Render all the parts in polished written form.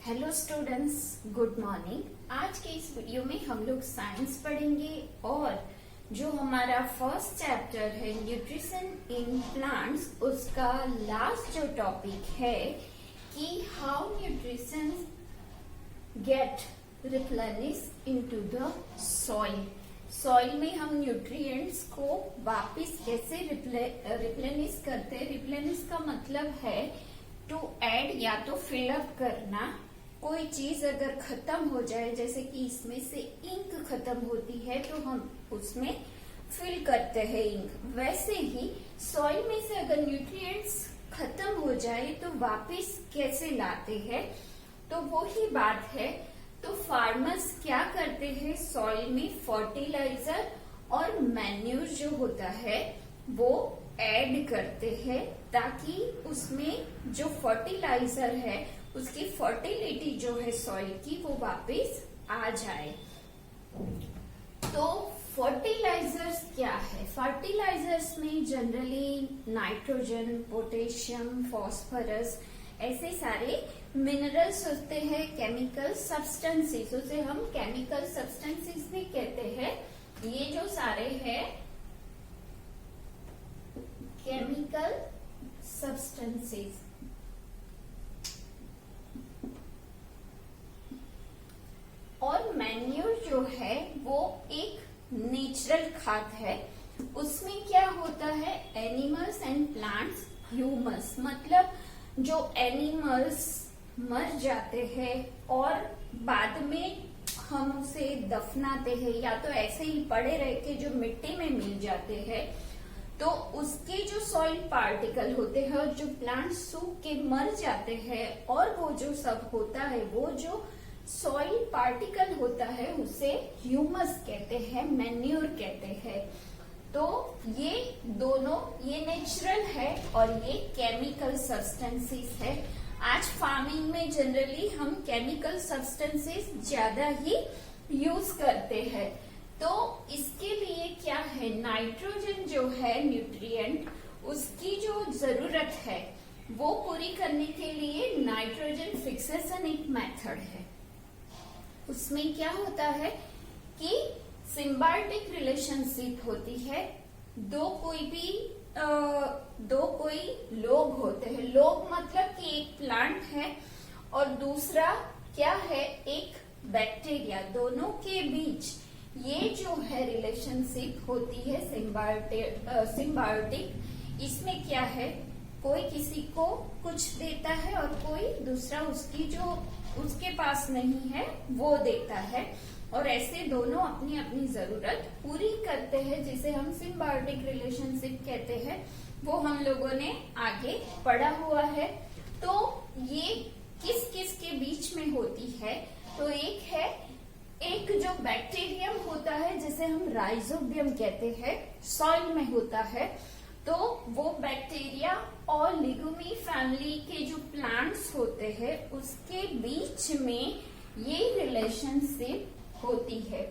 Hello students, good morning. आज के इस वीडियो में हम लोग साइंस पढ़ेंगे और जो हमारा फर्स्ट चैप्टर है न्यूट्रिशन इन प्लांट्स, उसका लास्ट जो टॉपिक है कि how nutrition get replenish into the soil. Soil में हम न्यूट्रिएंट्स को वापस कैसे रिप्लेनिश करते हैं। रिप्लेनिश का मतलब है टू ऐड या तो फिलअप करना। कोई चीज अगर खत्म हो जाए, जैसे कि इसमें से इंक खत्म होती है तो हम उसमें फिल करते हैं इंक, वैसे ही सॉइल में से अगर न्यूट्रिएंट्स खत्म हो जाए तो वापस कैसे लाते हैं, तो वो ही बात है। तो फार्मर्स क्या करते हैं, सॉइल में फर्टिलाइजर और मैन्यूर जो होता है वो ऐड करते हैं ताकि उसमें जो फर्टिलाइजर है उसकी फर्टिलिटी जो है सॉइल की वो वापस आ जाए। तो फर्टिलाइजर्स क्या है? फर्टिलाइजर्स में जनरली नाइट्रोजन, पोटेशियम, फॉस्फोरस ऐसे सारे मिनरल्स होते हैं। केमिकल सब्सटेंसेस, उसे हम केमिकल सब्सटेंसेस भी कहते हैं। ये जो सारे हैं केमिकल सब्सटेंसेस। और मैन्यूर जो है वो एक नेचुरल खाद है। उसमें क्या होता है, एनिमल्स एंड प्लांट्स ह्यूमस, मतलब जो एनिमल्स मर जाते हैं और बाद में हम उसे दफनाते हैं या तो ऐसे ही पड़े रह के जो मिट्टी में मिल जाते हैं, तो उसके जो सॉइल पार्टिकल होते हैं और जो प्लांट सूख के मर जाते हैं और वो जो सब होता है, वो जो सॉइल पार्टिकल होता है उसे ह्यूमस कहते हैं, मैन्यूर कहते हैं। तो ये दोनों, ये नेचुरल है और ये केमिकल सब्सटेंसेस है। आज फार्मिंग में जनरली हम केमिकल सब्सटेंसेस ज्यादा ही यूज करते हैं। तो इसके लिए क्या है, नाइट्रोजन जो है न्यूट्रिएंट, उसकी जो जरूरत है वो पूरी करने के लिए नाइट्रोजन फिक्सेशन एक मेथड है। उसमें क्या होता है कि सिम्बायोटिक रिलेशनशिप होती है। दो कोई लोग होते हैं। लोग मतलब कि एक प्लांट है और दूसरा क्या है, एक बैक्टीरिया। दोनों के बीच ये जो है रिलेशनशिप होती है सिम्बायोटिक। इसमें क्या है, कोई किसी को कुछ देता है और कोई दूसरा उसकी जो उसके पास नहीं है वो देता है, और ऐसे दोनों अपनी अपनी जरूरत पूरी करते हैं, जिसे हम सिम्बायोटिक रिलेशनशिप कहते हैं। वो हम लोगों ने आगे पढ़ा हुआ है। तो ये किस किस के बीच में होती है, तो एक जो बैक्टीरियम होता है जिसे हम राइजोबियम कहते हैं, सॉइल में होता है। तो वो बैक्टीरिया और लिगुमी फैमिली के जो प्लांट्स होते हैं उसके बीच में ये रिलेशनशिप होती है।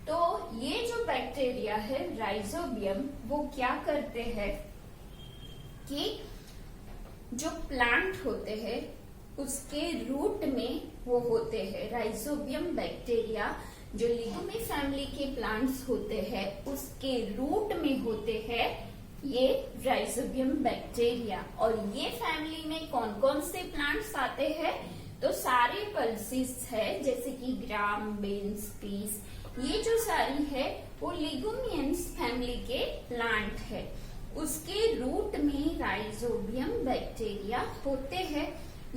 तो ये जो बैक्टीरिया है राइजोबियम, वो क्या करते हैं कि जो प्लांट होते हैं उसके रूट में वो होते हैं राइजोबियम बैक्टीरिया। जो लिगुमी फैमिली के प्लांट्स होते हैं उसके रूट में होते हैं ये राइजोबियम बैक्टीरिया। और ये फैमिली में कौन कौन से प्लांट्स आते हैं, तो सारे पल्सिस है, जैसे कि ग्राम, बीन्स, पीस, ये जो सारी है वो लिगुमियंस फैमिली के प्लांट है। उसके रूट में राइजोबियम बैक्टीरिया होते हैं।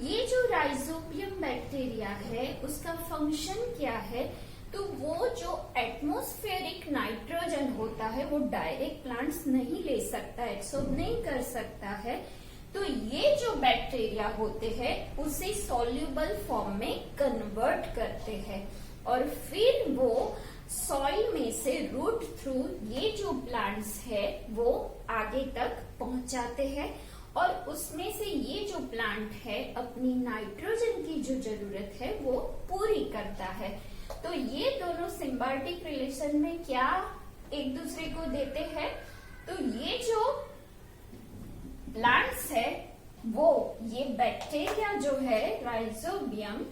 ये जो राइजोबियम बैक्टीरिया है उसका फंक्शन क्या है, तो वो जो एटमॉस्फेरिक नाइट्रोजन होता है वो डायरेक्ट प्लांट्स नहीं ले सकता, एब्सॉर्ब नहीं कर सकता है। तो ये जो बैक्टीरिया होते हैं उसे सॉल्युबल फॉर्म में कन्वर्ट करते हैं और फिर वो सॉइल में से रूट थ्रू ये जो प्लांट्स है वो आगे तक पहुंचाते हैं, और उसमें से ये जो प्लांट है अपनी नाइट्रोजन की जो जरूरत है वो पूरी करता है। तो ये दोनों सिम्बायोटिक रिलेशन में क्या एक दूसरे को देते हैं, तो ये जो प्लांट्स है वो, ये बैक्टीरिया जो है राइजोबियम,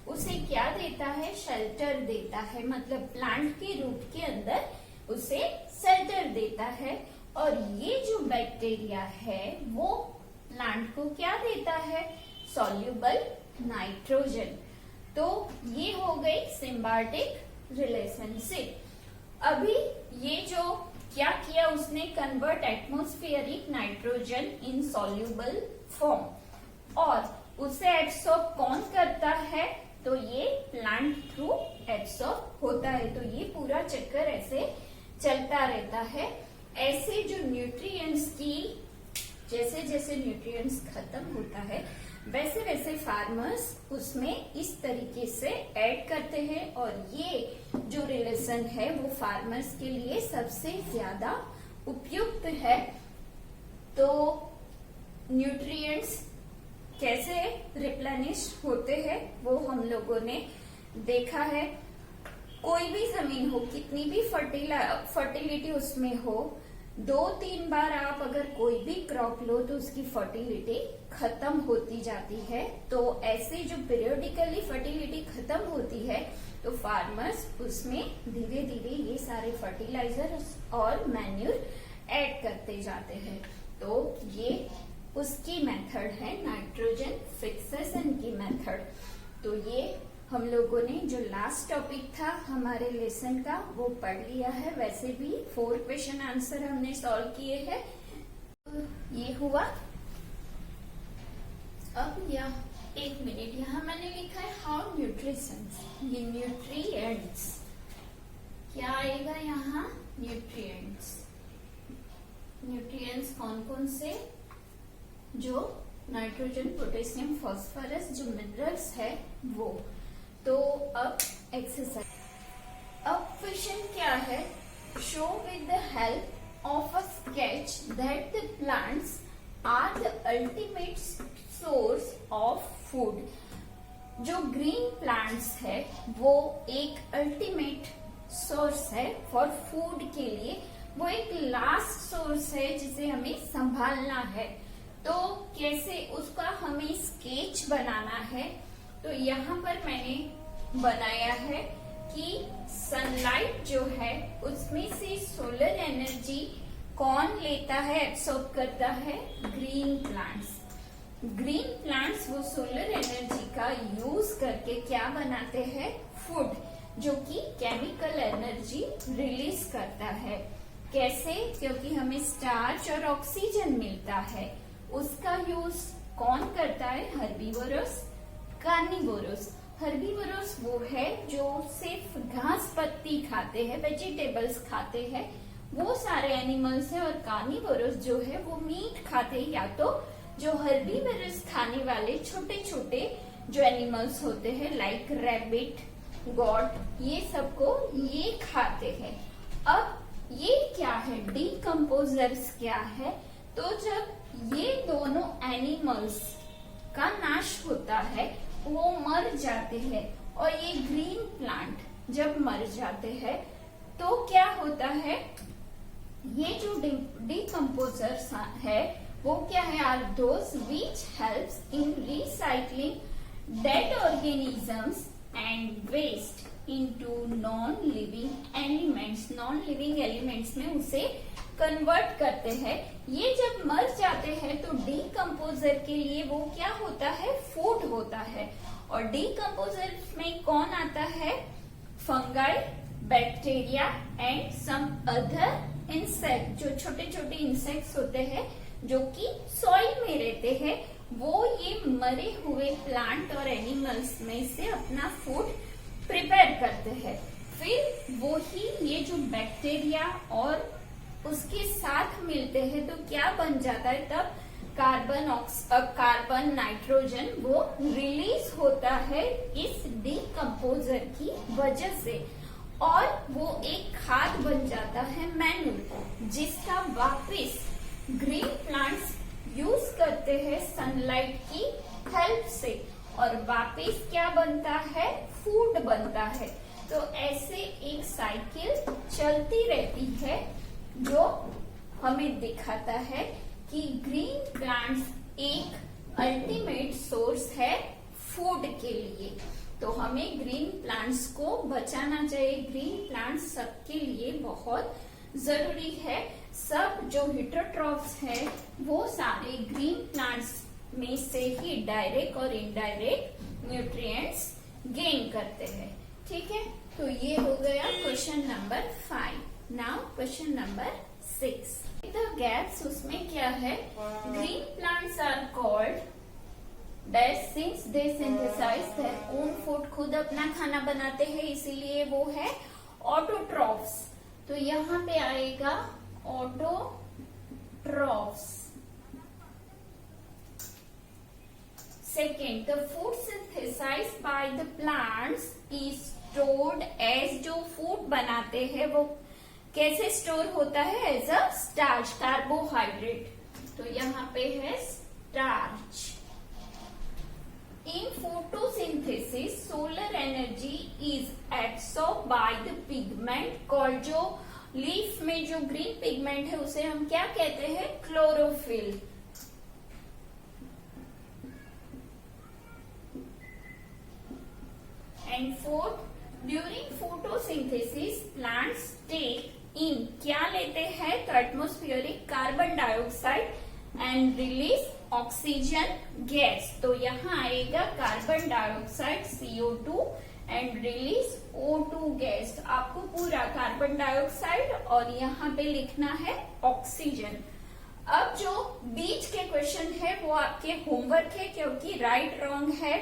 उसे क्या देता है, शेल्टर देता है, मतलब प्लांट के रूट के अंदर उसे शेल्टर देता है। और ये जो बैक्टीरिया है वो प्लांट को क्या देता है, सॉल्युबल नाइट्रोजन। तो ये हो गई सिम्बायोटिक रिलेशनशिप। अभी ये जो क्या किया उसने, convert atmospheric nitrogen in soluble form, और उसे एब्सॉर्ब कौन करता है, तो ये प्लांट थ्रू एब्सॉर्ब होता है। तो ये पूरा चक्कर ऐसे चलता रहता है। ऐसे जो न्यूट्रिएंट्स की, जैसे जैसे न्यूट्रिएंट्स खत्म होता है वैसे वैसे फार्मर्स उसमें इस तरीके से ऐड करते हैं, और ये जो रिलेशन है वो फार्मर्स के लिए सबसे ज्यादा उपयुक्त है। तो न्यूट्रिएंट्स कैसे रिप्लेनिश होते हैं वो हम लोगों ने देखा है। कोई भी जमीन हो, कितनी भी फर्टिलिटी उसमें हो, 2-3 बार आप अगर कोई भी क्रॉप लो तो उसकी फर्टिलिटी खत्म होती जाती है। तो ऐसे जो पीरियोडिकली फर्टिलिटी खत्म होती है तो फार्मर्स उसमें धीरे धीरे ये सारे फर्टिलाइजर और मैन्यूर ऐड करते जाते हैं। तो ये उसकी मेथड है, नाइट्रोजन फिक्सेशन की मेथड। तो ये हम लोगों ने जो लास्ट टॉपिक था हमारे लेसन का वो पढ़ लिया है। वैसे भी 4 क्वेश्चन आंसर हमने सॉल्व किए हैं। ये हुआ। अब एक मिनट, यहाँ मैंने लिखा है हाउ न्यूट्रिशन, ये न्यूट्रिएंट्स क्या आएगा यहाँ, न्यूट्रिएंट्स। न्यूट्रिएंट्स कौन कौन से, जो नाइट्रोजन, पोटेशियम, फास्फोरस, जो मिनरल्स है वो। तो अब एक्सरसाइज, अब क्वेश्चन क्या है, show with the help of a sketch that the plants are the ultimate source of food. जो ग्रीन प्लांट्स है वो एक अल्टीमेट सोर्स है फॉर फूड के लिए, वो एक लास्ट सोर्स है जिसे हमें संभालना है। तो कैसे उसका हमें स्केच बनाना है। तो यहाँ पर मैंने बनाया है कि सनलाइट जो है उसमें से सोलर एनर्जी कौन लेता है, एब्सॉर्ब करता है, ग्रीन प्लांट्स। ग्रीन प्लांट्स वो सोलर एनर्जी का यूज करके क्या बनाते हैं, फूड, जो कि केमिकल एनर्जी रिलीज करता है। कैसे, क्योंकि हमें स्टार्च और ऑक्सीजन मिलता है। उसका यूज कौन करता है, हर्बीवोरस, कार्निवोरस। हर्बीवोरस वो है जो सिर्फ घास पत्ती खाते हैं, वेजिटेबल्स खाते हैं, वो सारे एनिमल्स है। और कार्निवोरस जो है वो मीट खाते हैं, या तो जो हर्बीवोरस खाने वाले छोटे छोटे जो एनिमल्स होते हैं लाइक रैबिट, गॉट, ये सबको ये खाते हैं। अब ये क्या है, डीकम्पोजर्स क्या है, तो जब ये दोनों एनिमल्स का नाश होता है वो मर जाते हैं, और ये ग्रीन प्लांट जब मर जाते हैं तो क्या होता है, ये जो डीकम्पोजर्स है वो क्या है, are those which helps in recycling dead organisms and waste into non living elements. Non living elements में उसे कन्वर्ट करते हैं। ये जब मर जाते हैं तो डीकम्पोजर के लिए वो क्या होता है, फूड होता है। और डीकम्पोजर में कौन आता है, fungi, bacteria and some other insect, जो छोटे छोटे इंसेक्ट्स होते हैं जो कि सॉइल में रहते हैं, वो ये मरे हुए प्लांट और एनिमल्स में से अपना फूड प्रिपेयर करते हैं। फिर वो ही ये जो बैक्टीरिया और उसके साथ मिलते हैं तो क्या बन जाता है, तब कार्बन नाइट्रोजन वो रिलीज होता है इस डीकम्पोजर की वजह से, और वो एक खाद बन जाता है मैन्यूर, जिसका वापस ग्रीन प्लांट्स यूज करते हैं सनलाइट की हेल्प से, और वापस क्या बनता है, फूड बनता है। तो ऐसे एक साइकिल चलती रहती है जो हमें दिखाता है कि ग्रीन प्लांट्स एक अल्टीमेट सोर्स है फूड के लिए। तो हमें ग्रीन प्लांट्स को बचाना चाहिए। ग्रीन प्लांट्स सबके लिए बहुत जरूरी है। सब जो हेटरोट्रॉफ्स है वो सारे ग्रीन प्लांट्स में से ही डायरेक्ट और इनडायरेक्ट न्यूट्रिएंट्स गेन करते हैं। ठीक है, तो ये हो गया question number 5। Now question number 6, the gaps, उसमें क्या है, green plants are called dash since they synthesise their own food, खुद अपना खाना बनाते हैं इसीलिए वो है ऑटोट्रॉफ्स। तो यहाँ पे आएगा autotrophs. Second, the food synthesised by the plants is stored as, जो फूड बनाते हैं वो कैसे स्टोर होता है, एज अ स्टार्च, कार्बोहाइड्रेट। तो यहाँ पे है starch. In photosynthesis, solar energy is absorbed by the pigment called, जो लीफ में जो ग्रीन पिगमेंट है उसे हम क्या कहते हैं, chlorophyll. And fourth, during photosynthesis, plants take in, क्या लेते हैं, तो atmospheric carbon dioxide and release oxygen gas. तो यहाँ आएगा carbon dioxide CO2 and release O2 gas. आपको पूरा कार्बन डाइऑक्साइड और यहाँ पे लिखना है ऑक्सीजन। अब जो बीच के क्वेश्चन है वो आपके होमवर्क है, क्योंकि राइट रॉन्ग है,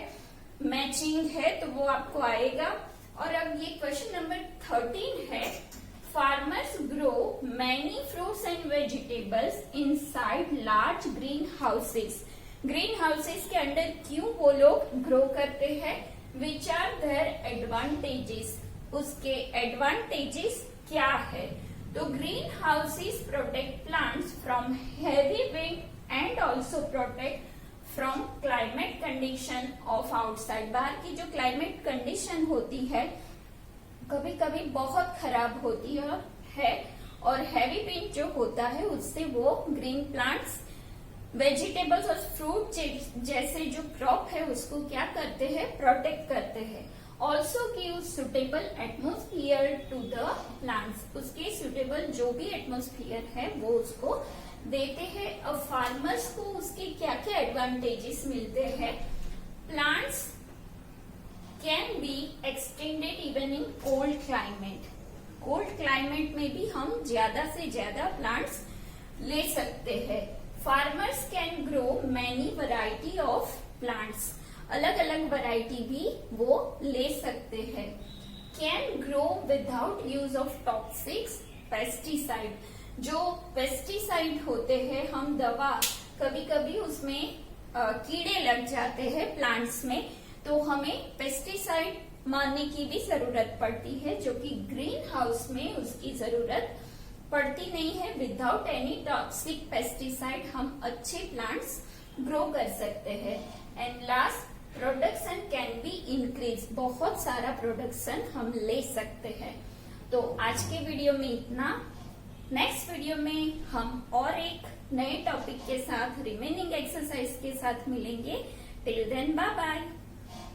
मैचिंग है, तो वो आपको आएगा। और अब ये क्वेश्चन नंबर 13 है, farmers grow many fruits and vegetables inside large green houses. Green houses के अंदर क्यों वो लोग ग्रो करते हैं, विच आर देयर एडवांटेजेस, उसके एडवांटेजेस क्या है। तो green houses protect plants from heavy wind and also protect from climate condition of outside. बाहर की जो क्लाइमेट कंडीशन होती है कभी कभी बहुत खराब होती है, और हैवी विंड जो होता है उससे वो ग्रीन प्लांट्स, वेजिटेबल्स और फ्रूट जैसे जो क्रॉप है उसको क्या करते हैं, प्रोटेक्ट करते हैं। Also give suitable atmosphere to the plants, उसके सुटेबल जो भी एटमोस्फियर है वो उसको देते हैं। अब फार्मर्स को उसके क्या क्या एडवांटेजेस मिलते हैं, plants can be extended even in cold climate. Cold climate में भी हम ज्यादा से ज्यादा प्लांट्स ले सकते हैं। Farmers can grow many variety of plants, अलग अलग वैरायटी भी वो ले सकते हैं। Can grow without use of toxics pesticide, जो पेस्टिसाइड होते हैं, हम दवा कभी कभी उसमें कीड़े लग जाते हैं प्लांट्स में, तो हमें पेस्टिसाइड मारने की भी जरूरत पड़ती है, जो कि ग्रीन हाउस में उसकी जरूरत पड़ती नहीं है। विदाउट एनी टॉक्सिक पेस्टिसाइड हम अच्छे प्लांट्स ग्रो कर सकते हैं। And last, production can be increase, बहुत सारा प्रोडक्शन हम ले सकते हैं। तो आज के वीडियो में इतना। नेक्स्ट वीडियो में हम और एक नए टॉपिक के साथ, रिमेनिंग एक्सरसाइज के साथ मिलेंगे। Till then bye bye.